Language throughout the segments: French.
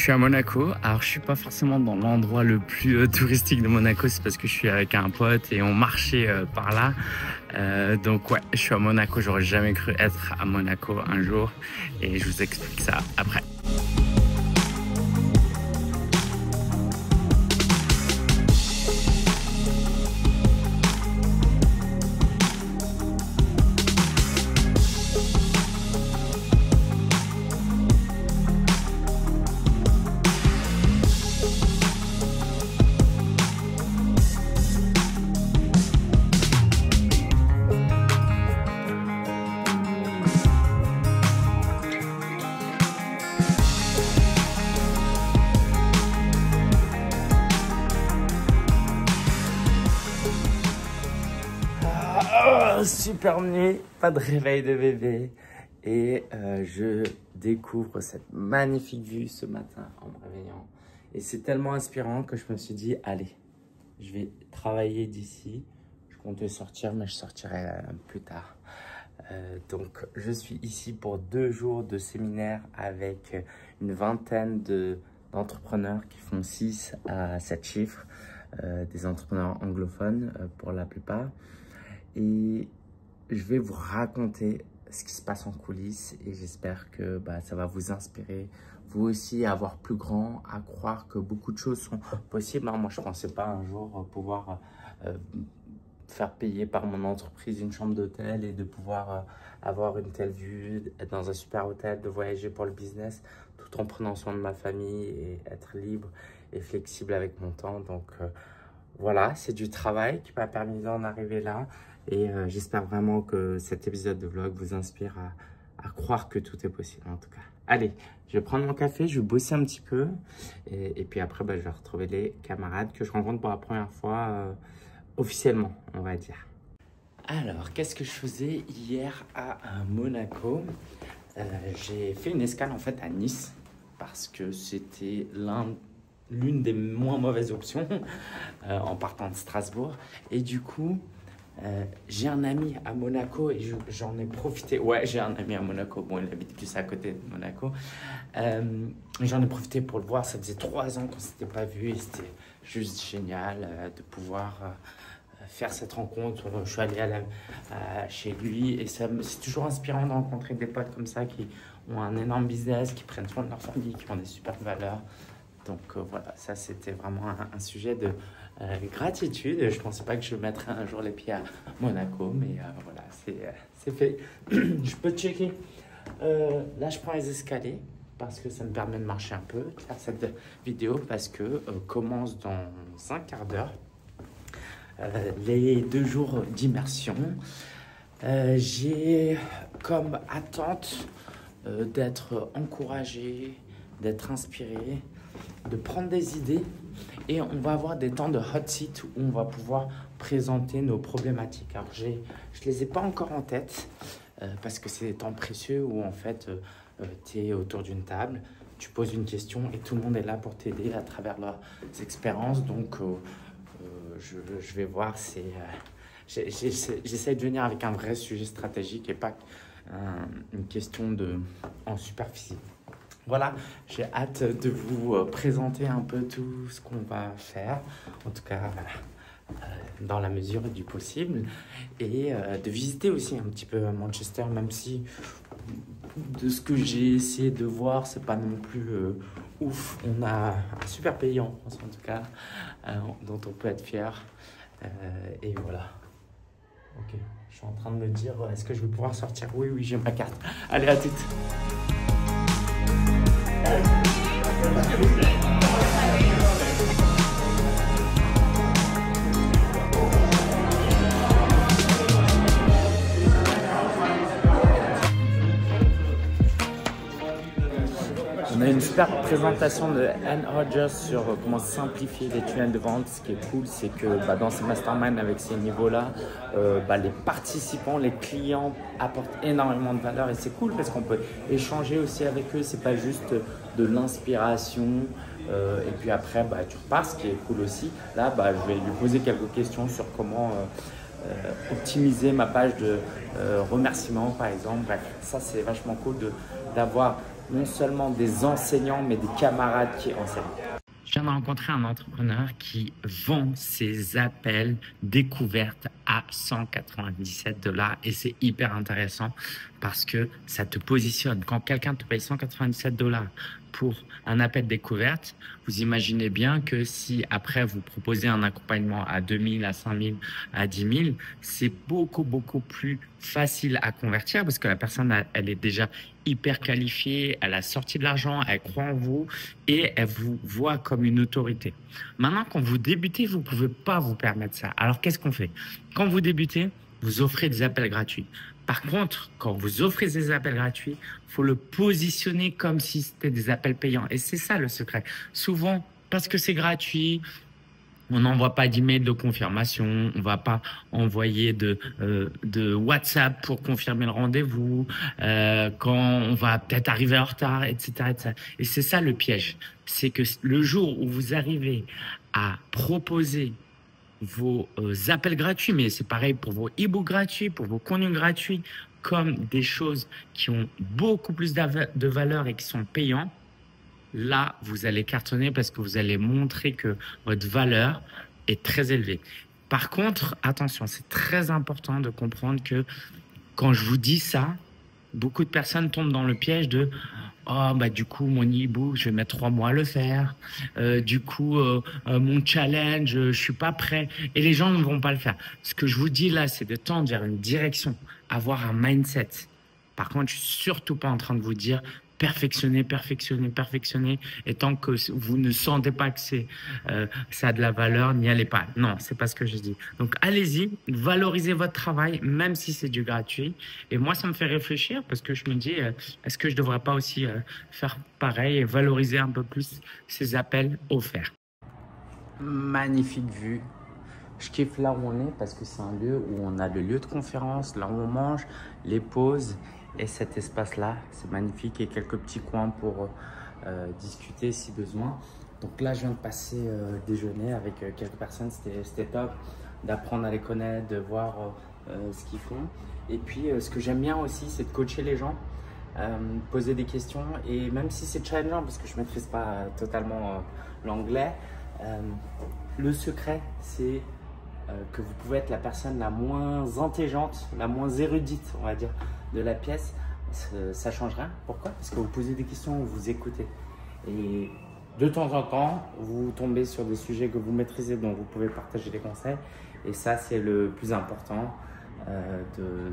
suis à Monaco. Alors, je suis pas forcément dans l'endroit le plus touristique de Monaco. C'est parce que je suis avec un pote et on marchait par là. Donc, ouais, je suis à Monaco. J'aurais jamais cru être à Monaco un jour. Et je vous explique ça après. Super nuit, pas de réveil de bébé et je découvre cette magnifique vue ce matin en me réveillant et c'est tellement inspirant que je me suis dit allez, je vais travailler d'ici. Je comptais sortir mais je sortirai plus tard. Donc je suis ici pour 2 jours de séminaire avec une vingtaine d'entrepreneurs qui font 6 à 7 chiffres, des entrepreneurs anglophones pour la plupart. Et je vais vous raconter ce qui se passe en coulisses et j'espère que ça va vous inspirer, vous aussi, à voir plus grand, à croire que beaucoup de choses sont possibles. Moi, je ne pensais pas un jour pouvoir faire payer par mon entreprise une chambre d'hôtel et de pouvoir avoir une telle vue, être dans un super hôtel, de voyager pour le business, tout en prenant soin de ma famille et être libre et flexible avec mon temps. Donc voilà, c'est du travail qui m'a permis d'en arriver là. Et j'espère vraiment que cet épisode de vlog vous inspire à croire que tout est possible en tout cas. Allez, je vais prendre mon café, je vais bosser un petit peu. Et puis après, je vais retrouver les camarades que je rencontre pour la première fois officiellement, on va dire. Alors, qu'est-ce que je faisais hier à Monaco? J'ai fait une escale en fait à Nice parce que c'était l'une des moins mauvaises options en partant de Strasbourg. Et du coup, j'ai un ami à Monaco et j'en ai profité. Ouais, j'ai un ami à Monaco. Bon, il habite juste à côté de Monaco. J'en ai profité pour le voir. Ça faisait 3 ans qu'on ne s'était pas vu et c'était juste génial de pouvoir faire cette rencontre. Je suis allé chez lui et c'est toujours inspirant de rencontrer des potes comme ça qui ont un énorme business, qui prennent soin de leur famille, qui ont des super valeurs. Donc voilà, ça c'était vraiment un sujet de gratitude. Je ne pensais pas que je mettrais un jour les pieds à Monaco, mais voilà, c'est fait. Je peux checker. Là, je prends les escaliers parce que ça me permet de marcher un peu, de faire cette vidéo parce que commence dans un quart d'heure les 2 jours d'immersion. J'ai comme attente d'être encouragé, d'être inspiré, de prendre des idées et on va avoir des temps de hot seat où on va pouvoir présenter nos problématiques. Alors je les ai pas encore en tête parce que c'est des temps précieux où en fait tu es autour d'une table, tu poses une question et tout le monde est là pour t'aider à travers leurs expériences. Donc je vais voir, j'essaie de venir avec un vrai sujet stratégique et pas une question en superficie. Voilà, j'ai hâte de vous présenter un peu tout ce qu'on va faire, en tout cas dans la mesure du possible, et de visiter aussi un petit peu Manchester, même si de ce que j'ai essayé de voir, c'est pas non plus ouf. On a un super pays en France en tout cas, dont on peut être fier, et voilà. Ok, je suis en train de me dire, est-ce que je vais pouvoir sortir? Oui, j'ai ma carte. Allez, à toutes. On a une super présentation de Anne Rogers sur comment simplifier les tunnels de vente. Ce qui est cool, c'est que dans ces masterminds avec ces niveaux-là, les participants, les clients apportent énormément de valeur et c'est cool parce qu'on peut échanger aussi avec eux. C'est pas juste de l'inspiration et puis après tu repars, ce qui est cool aussi. Là, je vais lui poser quelques questions sur comment optimiser ma page de remerciements par exemple. Bref, ça c'est vachement cool d'avoir non seulement des enseignants, mais des camarades qui enseignent. Je viens de rencontrer un entrepreneur qui vend ses appels découvertes à 197 $ et c'est hyper intéressant parce que ça te positionne. Quand quelqu'un te paye 197 $ pour un appel découverte, vous imaginez bien que si après vous proposez un accompagnement à 2000, à 5000, à 10 000, c'est beaucoup plus facile à convertir parce que la personne, elle est déjà hyper qualifiée, elle a sorti de l'argent, elle croit en vous et elle vous voit comme une autorité. Maintenant, quand vous débutez, vous ne pouvez pas vous permettre ça. Alors, qu'est-ce qu'on fait? Quand vous débutez, vous offrez des appels gratuits. Par contre, quand vous offrez des appels gratuits, il faut le positionner comme si c'était des appels payants. Et c'est ça le secret. Souvent, parce que c'est gratuit, on n'envoie pas d'email de confirmation, on va pas envoyer de WhatsApp pour confirmer le rendez-vous, quand on va peut-être arriver en retard, etc., etc. Et c'est ça le piège. C'est que le jour où vous arrivez à proposer vos appels gratuits, mais c'est pareil pour vos e-books gratuits, pour vos contenus gratuits, comme des choses qui ont beaucoup plus de valeur et qui sont payants, là, vous allez cartonner parce que vous allez montrer que votre valeur est très élevée. Par contre, attention, c'est très important de comprendre que quand je vous dis ça, beaucoup de personnes tombent dans le piège de « Oh, bah du coup, mon e-book, je vais mettre 3 mois à le faire. Mon challenge, je suis pas prêt. » Et les gens ne vont pas le faire. Ce que je vous dis là, c'est de tendre vers une direction, avoir un mindset. Par contre, je suis surtout pas en train de vous dire perfectionner, perfectionner, perfectionner. Et tant que vous ne sentez pas que ça a de la valeur, n'y allez pas. Non, c'est pas ce que je dis. Donc, allez-y, valorisez votre travail, même si c'est du gratuit. Et moi, ça me fait réfléchir parce que je me dis, est-ce que je devrais pas aussi faire pareil et valoriser un peu plus ces appels offerts? Magnifique vue. Je kiffe là où on est parce que c'est un lieu où on a le lieu de conférence, là où on mange, les pauses. Et cet espace-là, c'est magnifique et quelques petits coins pour discuter si besoin. Donc là, je viens de passer déjeuner avec quelques personnes. C'était top d'apprendre à les connaître, de voir ce qu'ils font. Et puis, ce que j'aime bien aussi, c'est de coacher les gens, poser des questions. Et même si c'est challengeant, parce que je ne maîtrise pas totalement l'anglais, le secret, c'est que vous pouvez être la personne la moins intelligente, la moins érudite, on va dire, de la pièce. Ça change rien. Pourquoi? Parce que vous posez des questions, vous écoutez. Et de temps en temps, vous tombez sur des sujets que vous maîtrisez, dont vous pouvez partager des conseils. Et ça, c'est le plus important,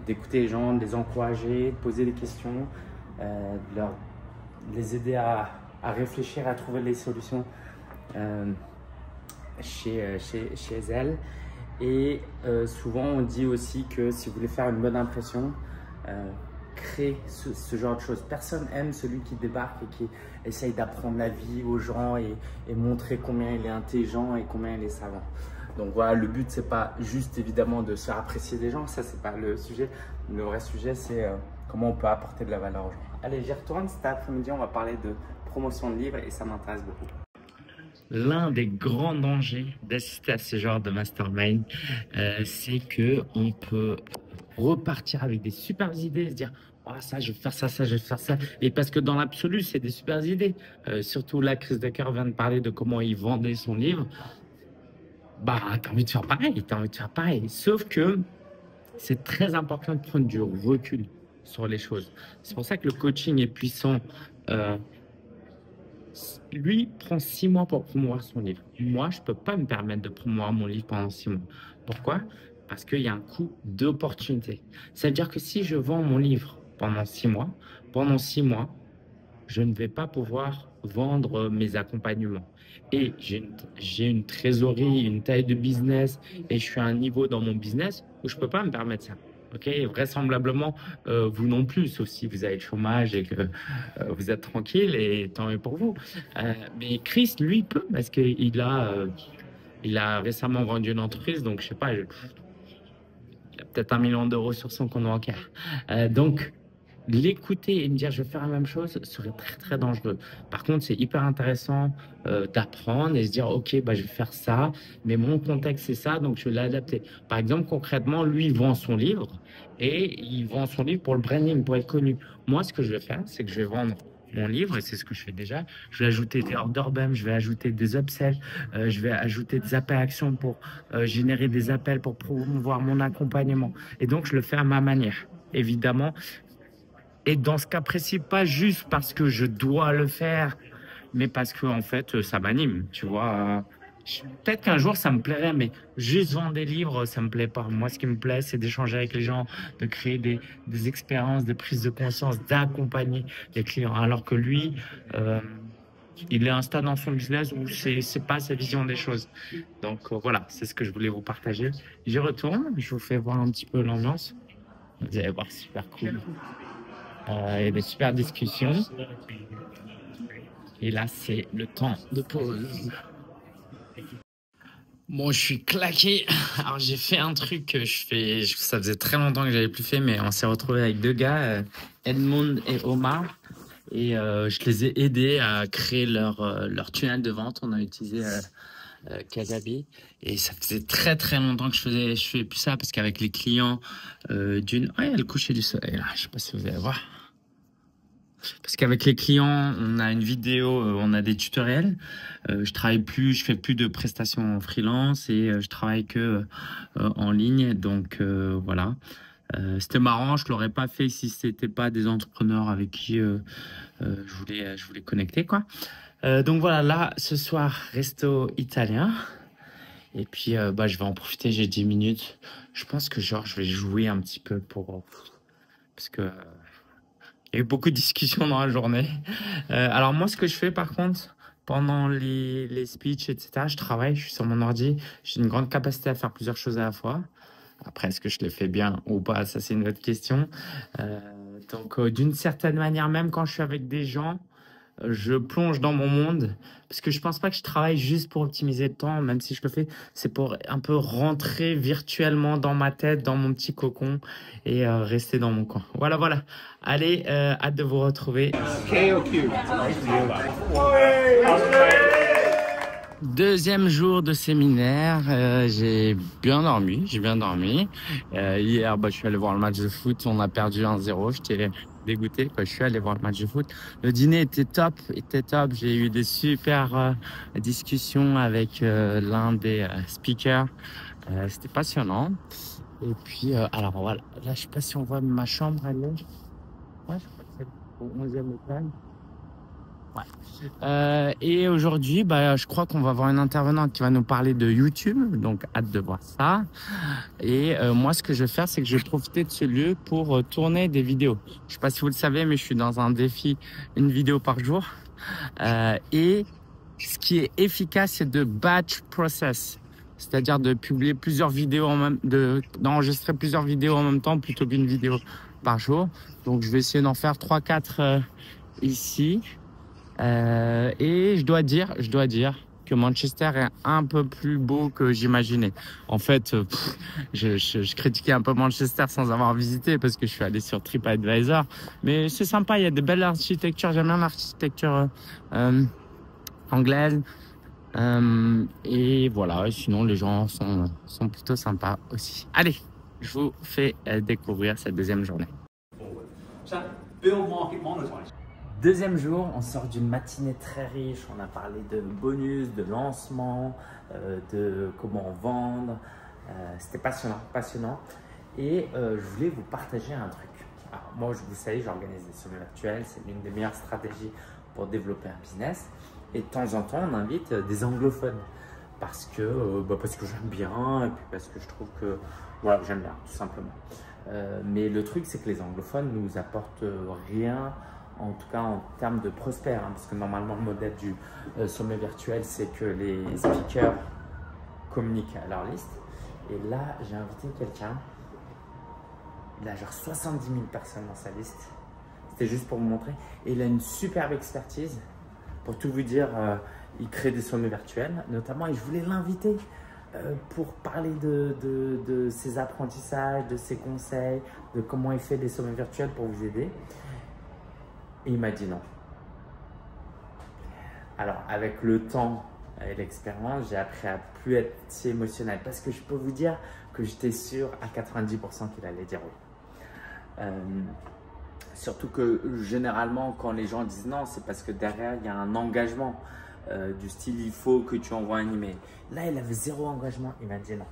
d'écouter les gens, de les encourager, de poser des questions, de les aider à réfléchir, à trouver les solutions chez elles. Et souvent, on dit aussi que si vous voulez faire une bonne impression, créez ce genre de choses. Personne aime celui qui débarque et qui essaye d'apprendre la vie aux gens et montrer combien il est intelligent et combien il est savant. Donc voilà, le but, c'est pas juste évidemment de se faire apprécier des gens, ça c'est pas le sujet. Le vrai sujet, c'est comment on peut apporter de la valeur aux gens. Allez, j'y retourne. Cet après-midi, on va parler de promotion de livres et ça m'intéresse beaucoup. L'un des grands dangers d'assister à ce genre de mastermind, c'est que on peut repartir avec des super idées, se dire oh, ça, je vais faire ça, ça, je vais faire ça. Et parce que dans l'absolu, c'est des super idées. Surtout là, Chris Ducker vient de parler de comment il vendait son livre. Bah, t'as envie de faire pareil, t'as envie de faire pareil. Sauf que c'est très important de prendre du recul sur les choses. C'est pour ça que le coaching est puissant. Lui prend 6 mois pour promouvoir son livre. Moi, je ne peux pas me permettre de promouvoir mon livre pendant 6 mois. Pourquoi? Parce qu'il y a un coût d'opportunité. Ça veut dire que si je vends mon livre pendant 6 mois, je ne vais pas pouvoir vendre mes accompagnements. Et j'ai une trésorerie, une taille de business et je suis à un niveau dans mon business où je ne peux pas me permettre ça. Ok, vraisemblablement, vous non plus, sauf si vous avez le chômage et que vous êtes tranquille et tant mieux pour vous. Mais Chris, lui, peut parce qu'il a récemment vendu une entreprise, donc je sais pas, il a peut-être 1 million d'euros sur son compte bancaire. Donc, l'écouter et me dire je vais faire la même chose serait très très dangereux. Par contre, c'est hyper intéressant d'apprendre et se dire ok, bah, je vais faire ça, mais mon contexte c'est ça, donc je vais l'adapter. Par exemple, concrètement, lui il vend son livre et il vend son livre pour le branding, pour être connu. Moi, ce que je vais faire, c'est que je vais vendre mon livre, et c'est ce que je fais déjà. Je vais ajouter des order bumps, je vais ajouter des upsells, je vais ajouter des appels à action pour générer des appels pour promouvoir mon accompagnement. Et donc, je le fais à ma manière, évidemment. Et dans ce cas précis, pas juste parce que je dois le faire, mais parce que en fait, ça m'anime, tu vois. Peut-être qu'un jour, ça me plairait, mais juste vendre des livres, ça me plaît pas. Moi, ce qui me plaît, c'est d'échanger avec les gens, de créer des expériences, des prises de conscience, d'accompagner les clients. Alors que lui, il est à un stade dans son business où c'est pas sa vision des choses. Donc voilà, c'est ce que je voulais vous partager. J'y retourne, je vous fais voir un petit peu l'ambiance. Vous allez voir, c'est super cool. Il y a des super discussions. Et là, c'est le temps de pause. Bon, je suis claqué. Alors, j'ai fait un truc que ça faisait très longtemps que j'avais plus fait, mais on s'est retrouvé avec deux gars, Edmond et Omar. Et je les ai aidés à créer leur tunnel de vente. On a utilisé Kajabi. Et ça faisait très très longtemps que je fais plus ça, parce qu'avec les clients d'une... Ouais, il y a le coucher du soleil là. Je sais pas si vous allez voir. Parce qu'avec les clients, on a une vidéo, on a des tutoriels. Je fais plus de prestations en freelance et je travaille que en ligne. Donc voilà. C'était marrant, je l'aurais pas fait si c'était pas des entrepreneurs avec qui je voulais connecter, quoi. Donc voilà, là ce soir, resto italien. Et puis je vais en profiter, j'ai 10 minutes. Je pense que je vais jouer un petit peu parce que il y a eu beaucoup de discussions dans la journée. Alors moi, ce que je fais par contre, pendant les speeches, etc., je travaille, je suis sur mon ordi. J'ai une grande capacité à faire plusieurs choses à la fois. Après, est-ce que je les fais bien ou pas? Ça, c'est une autre question. Donc, d'une certaine manière, même quand je suis avec des gens, je plonge dans mon monde parce que je pense pas que je travaille juste pour optimiser le temps, même si je le fais, c'est pour un peu rentrer virtuellement dans ma tête, dans mon petit cocon et rester dans mon coin. Voilà. Allez, hâte de vous retrouver. Deuxième jour de séminaire, j'ai bien dormi. Hier, je suis allé voir le match de foot, on a perdu 1-0, j'étais dégoûté quand je suis allé voir le match de foot. Le dîner était top. J'ai eu des super discussions avec l'un des speakers. C'était passionnant. Et puis, alors voilà, là je sais pas si on voit ma chambre, elle est... Ouais, je crois que c'est au 11e étage. Ouais. Et aujourd'hui, je crois qu'on va avoir une intervenante qui va nous parler de YouTube, donc hâte de voir ça. Et moi, ce que je vais faire, c'est que je vais profiter de ce lieu pour tourner des vidéos. Je sais pas si vous le savez, mais je suis dans un défi, une vidéo par jour. Et ce qui est efficace, c'est de batch process, c'est-à-dire de publier plusieurs vidéos d'enregistrer plusieurs vidéos en même temps plutôt qu'une vidéo par jour. Donc, je vais essayer d'en faire 3-4 ici. Et je dois dire que Manchester est un peu plus beau que j'imaginais. En fait, je critiquais un peu Manchester sans avoir visité parce que je suis allé sur TripAdvisor. Mais c'est sympa, il y a de belles architectures. J'aime bien l'architecture anglaise. Et voilà, et sinon les gens sont plutôt sympas aussi. Allez, je vous fais découvrir cette deuxième journée. Deuxième jour, on sort d'une matinée très riche, on a parlé de bonus, de lancement, de comment vendre. C'était passionnant. Et je voulais vous partager un truc. Alors, moi, vous savez, j'organise des sommets virtuels, c'est l'une des meilleures stratégies pour développer un business. Et de temps en temps, on invite des anglophones parce que j'aime bien et puis parce que je trouve que voilà, j'aime bien tout simplement. Mais le truc, c'est que les anglophones nous apportent rien. En tout cas en termes de prospères, parce que normalement le modèle du sommet virtuel, c'est que les speakers communiquent à leur liste. Et là, j'ai invité quelqu'un, il a genre 70 000 personnes dans sa liste. C'était juste pour vous montrer. Et il a une superbe expertise. Pour tout vous dire, il crée des sommets virtuels notamment, et je voulais l'inviter pour parler de ses apprentissages, de ses conseils, de comment il fait des sommets virtuels pour vous aider. Et il m'a dit non. Alors, avec le temps et l'expérience, j'ai appris à plus être si émotionnel. Parce que je peux vous dire que j'étais sûr à 90% qu'il allait dire oui. Surtout que généralement, quand les gens disent non, c'est parce que derrière, il y a un engagement du style il faut que tu envoies un email. Là, il avait zéro engagement, il m'a dit non.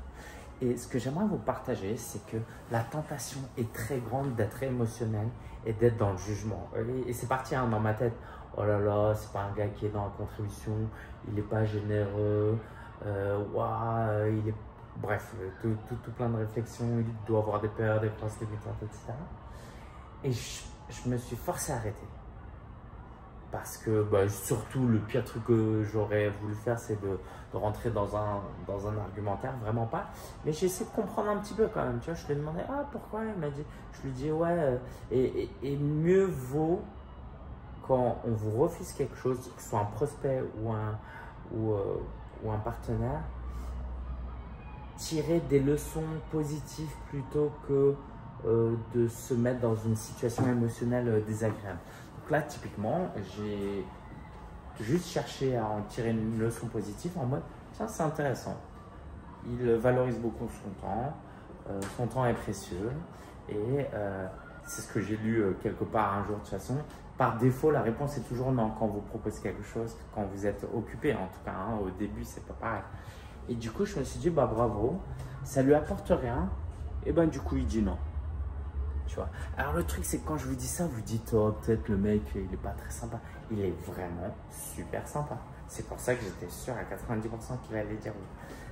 Et ce que j'aimerais vous partager, c'est que la tentation est très grande d'être émotionnel et d'être dans le jugement. Et c'est parti hein, dans ma tête. Oh là là, c'est pas un gars qui est dans la contribution, il n'est pas généreux, il est… Bref, tout plein de réflexions, il doit avoir des peurs, des grosses limitantes, etc. Et je me suis forcé à arrêter. Parce que surtout, le pire truc que j'aurais voulu faire, c'est de rentrer dans un argumentaire, vraiment pas. Mais j'ai essayé de comprendre un petit peu quand même. Tu vois, je lui ai demandé, ah pourquoi? Il m'a dit, je lui dis, ouais, et mieux vaut quand on vous refuse quelque chose, que ce soit un prospect ou un partenaire, tirer des leçons positives plutôt que de se mettre dans une situation émotionnelle désagréable. Donc là, typiquement, j'ai juste cherché à en tirer une leçon positive en mode, tiens, c'est intéressant. Il valorise beaucoup son temps est précieux et c'est ce que j'ai lu quelque part un jour de toute façon. Par défaut, la réponse est toujours non quand vous proposez quelque chose, quand vous êtes occupé en tout cas. Hein, au début, c'est pas pareil. Et du coup, je me suis dit, bah bravo, ça lui apporte rien. Et ben du coup, il dit non. Tu vois. Alors le truc, c'est que quand je vous dis ça, vous dites, oh, peut-être le mec, il est pas très sympa. Il est vraiment super sympa. C'est pour ça que j'étais sûr à 90% qu'il allait dire oui.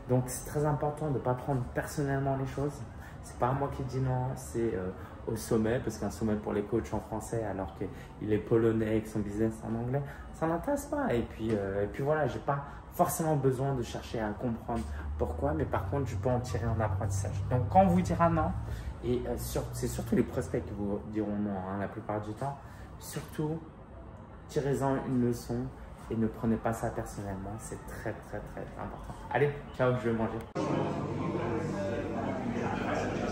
Donc, c'est très important de ne pas prendre personnellement les choses. C'est pas moi qui dis non, c'est au sommet, parce qu'un sommet pour les coachs en français, alors qu'il est polonais avec son business en anglais, ça n'intéresse pas. Et puis voilà, j'ai pas forcément besoin de chercher à comprendre pourquoi, mais par contre, je peux en tirer un apprentissage. Donc, quand on vous dira non, et c'est surtout les prospects qui vous diront non hein, la plupart du temps, surtout, tirez-en une leçon et ne prenez pas ça personnellement, c'est très important. Allez, ciao, je vais manger.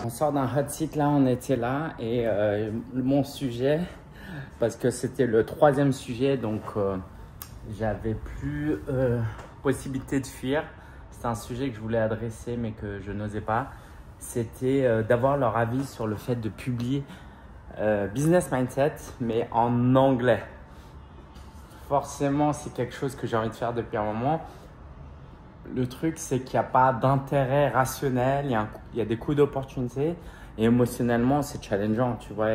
On sort d'un hot seat là, on était là et mon sujet, parce que c'était le 3e sujet, donc j'avais plus possibilité de fuir. C'est un sujet que je voulais adresser mais que je n'osais pas. C'était d'avoir leur avis sur le fait de publier Business Mindset mais en anglais. Forcément, c'est quelque chose que j'ai envie de faire depuis un moment. Le truc, c'est qu'il n'y a pas d'intérêt rationnel, il y a des coups d'opportunité et émotionnellement, c'est challengeant, tu vois.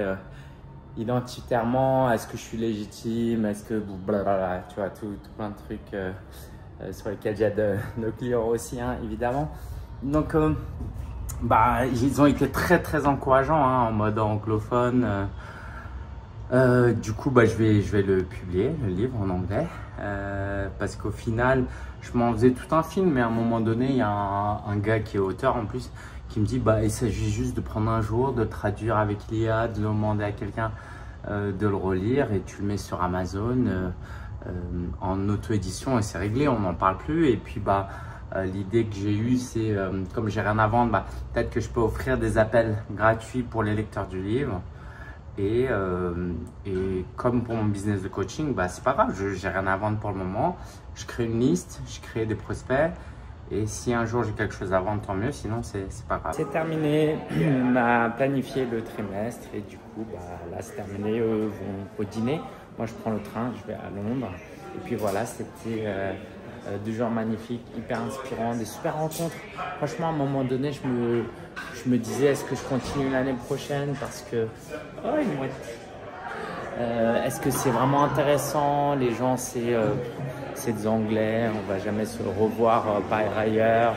Identitairement, est-ce que je suis légitime, est-ce que blablabla, tu vois, tout plein de trucs sur lesquels j'ai de clients aussi, hein, évidemment. Donc, ils ont été très encourageants hein, en mode anglophone. Du coup, je vais le publier, le livre en anglais, parce qu'au final, je m'en faisais tout un film, mais à un moment donné, il y a un gars qui est auteur en plus, qui me dit, il s'agit juste de prendre un jour, de traduire avec l'IA, de demander à quelqu'un de le relire, et tu le mets sur Amazon en auto-édition, et c'est réglé, on n'en parle plus. Et puis, l'idée que j'ai eue, c'est, comme j'ai rien à vendre, peut-être que je peux offrir des appels gratuits pour les lecteurs du livre. Et comme pour mon business de coaching, c'est pas grave, j'ai rien à vendre pour le moment. Je crée une liste, je crée des prospects. Et si un jour j'ai quelque chose à vendre, tant mieux, sinon c'est pas grave. C'est terminé, on a planifié le trimestre et du coup, là c'est terminé, eux vont au dîner. Moi je prends le train, je vais à Londres. Et puis voilà, c'était 2 jours magnifiques, hyper inspirants, des super rencontres. Franchement, à un moment donné, je me disais, est-ce que je continue l'année prochaine parce que… Oh, une mouette. Est-ce que c'est vraiment intéressant? Les gens, c'est des Anglais, on va jamais se revoir par ailleurs.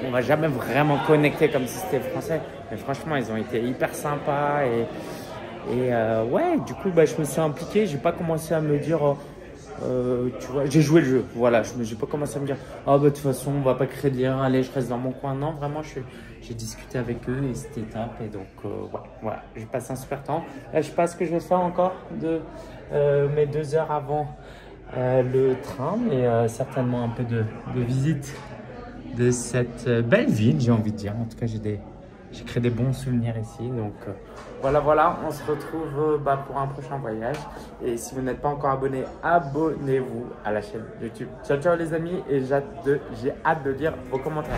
On va jamais vraiment connecter comme si c'était français. Mais franchement, ils ont été hyper sympas. Ouais, du coup, je me suis impliqué. J'ai pas commencé à me dire… tu vois, j'ai joué le jeu, voilà, j'ai pas commencé à me dire de toute façon on va pas créer de lien, allez je reste dans mon coin. Non, vraiment j'ai discuté avec eux et c'était top. Et donc voilà, j'ai passé un super temps. Là je sais pas ce que je vais faire encore de mes 2 heures avant le train, mais certainement un peu de visite de cette belle ville, j'ai envie de dire. En tout cas j'ai créé des bons souvenirs ici. Donc voilà, on se retrouve pour un prochain voyage. Et si vous n'êtes pas encore abonné, abonnez-vous à la chaîne YouTube. Ciao les amis, et j'ai hâte de lire vos commentaires.